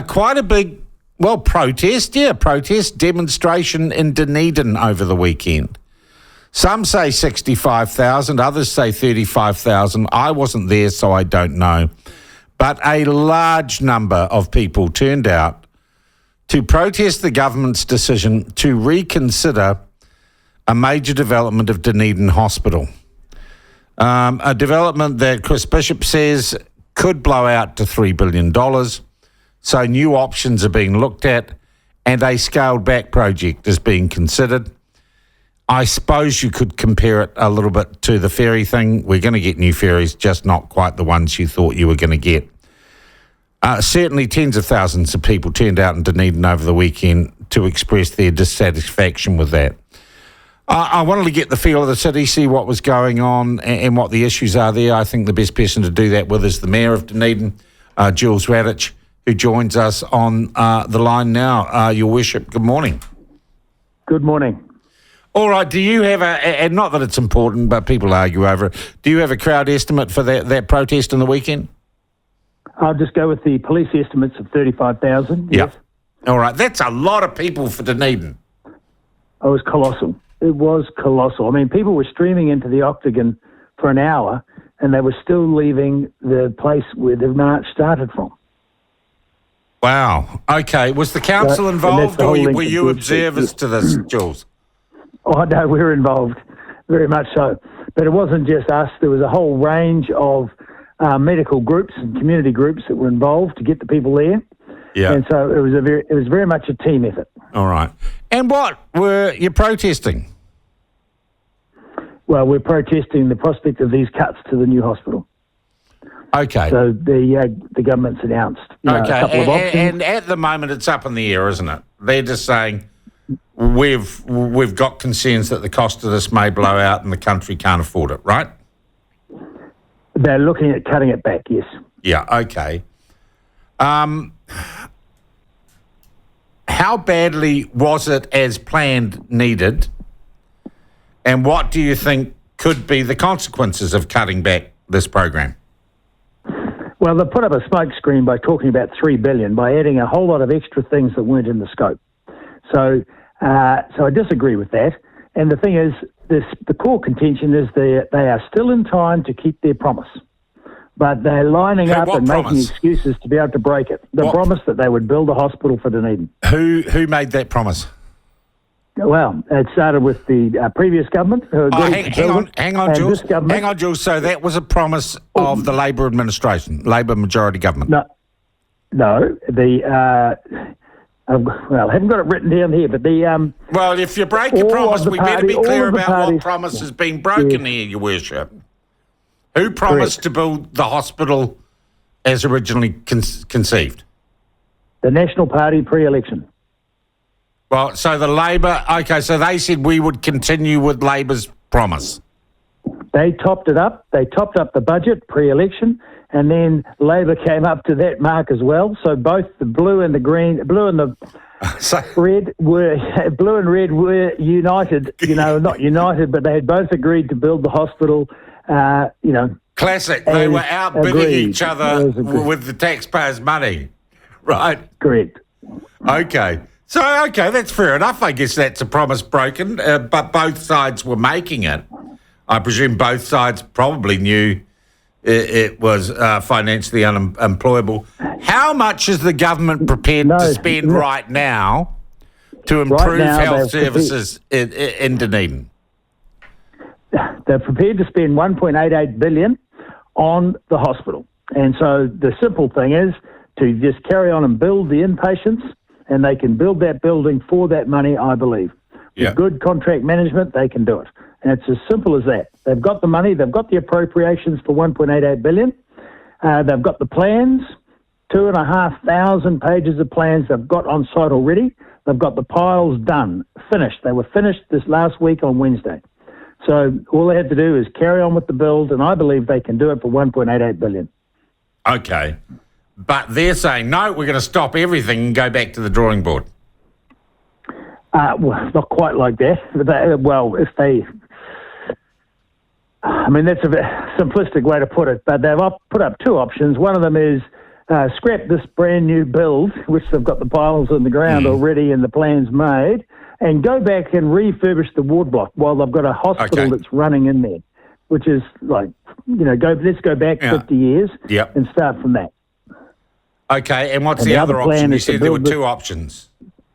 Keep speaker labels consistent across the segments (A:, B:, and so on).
A: Quite a big, protest demonstration in Dunedin over the weekend. Some say 65,000, others say 35,000. I wasn't there, so I don't know. But a large number of people turned out to protest the government's decision to reconsider a major development of Dunedin Hospital. A development that Chris Bishop says could blow out to $3 billion. So new options are being looked at and a scaled-back project is being considered. I suppose you could compare it a little bit to the ferry thing. We're going to get new ferries, just not quite the ones you thought you were going to get. Certainly tens of thousands of people turned out in Dunedin over the weekend to express their dissatisfaction with that. I wanted to get the feel of the city, see what was going on and what the issues are there. I think the best person to do that with is the Mayor of Dunedin, Jules Radich, who joins us on the line now. Your Worship, good morning.
B: Good morning.
A: All right, do you have and not that it's important, but people argue over it, do you have a crowd estimate for that protest in the weekend?
B: I'll just go with the police estimates of 35,000.
A: Yeah.
B: Yes.
A: All right, that's a lot of people for Dunedin.
B: It was colossal. It was colossal. I mean, people were streaming into the Octagon for an hour and they were still leaving the place where the march started from.
A: Wow. Okay. Was the council involved or were you observers to this, Jules?
B: Oh, no, we were involved, very much so. But it wasn't just us. There was a whole range of medical groups and community groups that were involved to get the people there.
A: Yeah.
B: And so it was very much a team effort.
A: All right. And what were you protesting?
B: Well, we're protesting the prospect of these cuts to the new hospital.
A: Okay.
B: So the government's announced a couple of options.
A: And at the moment it's up in the air, isn't it? They're just saying we've got concerns that the cost of this may blow out and the country can't afford it, right?
B: They're looking at cutting it back, yes.
A: Yeah, okay. How badly was it as planned needed? And what do you think could be the consequences of cutting back this program?
B: Well, they put up a smokescreen by talking about $3 billion, by adding a whole lot of extra things that weren't in the scope. So I disagree with that. And the thing is, the core contention is they are still in time to keep their promise. But they're lining up and making excuses to be able to break it. The promise that they would build a hospital for Dunedin.
A: Who made that promise?
B: Well, it started with the previous government.
A: Hang on, Jules. So that was a promise of the Labor administration, Labor majority government.
B: No. I haven't got it written down here, but the...
A: well, if you break your promise, we better be clear about what promise has been broken here, Your Worship. Who promised to build the hospital as originally conceived?
B: The National Party pre-election.
A: Well, so the Labor... Okay, so they said we would continue with Labor's promise.
B: They topped it up. They topped up the budget pre-election, and then Labor came up to that mark as well. So both the blue and the red were united. Not united, but they had both agreed to build the hospital.
A: Classic. They were outbidding each other with the taxpayers' money, right?
B: Correct.
A: Okay. So, that's fair enough. I guess that's a promise broken, but both sides were making it. I presume both sides probably knew it was financially unemployable. How much is the government prepared to spend right now to improve health services in Dunedin?
B: They're prepared to spend $1.88 billion on the hospital. And so the simple thing is to just carry on and build the inpatients, and they can build that building for that money, I believe.
A: Yeah.
B: With good contract management, they can do it. And it's as simple as that. They've got the money, they've got the appropriations for $1.88 billion. They've got the plans, 2,500 pages of plans they've got on site already. They've got the piles done, finished. They were finished this last week on Wednesday. So all they have to do is carry on with the build, and I believe they can do it for $1.88 billion.
A: Okay. But they're saying, no, we're going to stop everything and go back to the drawing board.
B: Well, not quite like that. That's a simplistic way to put it, but they've put up two options. One of them is scrap this brand new build, which they've got the piles in the ground already and the plans made, and go back and refurbish the ward block while they've got a hospital that's running in there, which is like, let's go back 50 years and start from that.
A: Okay, and what's the other option? You said there were two options.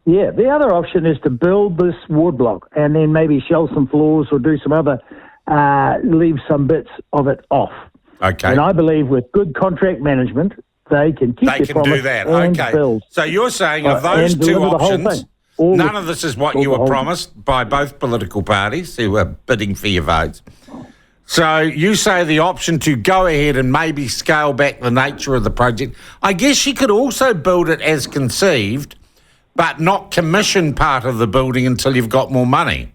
B: Yeah, the other option is to build this ward block and then maybe shell some floors or do some other, leave some bits of it off. Okay. And I believe with good contract management, they can keep their promise
A: do that.
B: And
A: okay.
B: build.
A: So you're saying of those two options, none of this is what you were promised by both political parties who were bidding for your votes. So you say the option to go ahead and maybe scale back the nature of the project. I guess you could also build it as conceived, but not commission part of the building until you've got more money.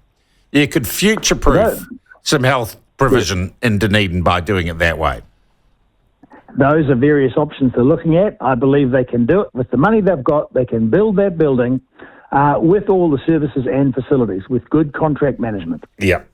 A: You could future-proof some health provision in Dunedin by doing it that way.
B: Those are various options they're looking at. I believe they can do it. With the money they've got, they can build that building with all the services and facilities, with good contract management.
A: Yeah.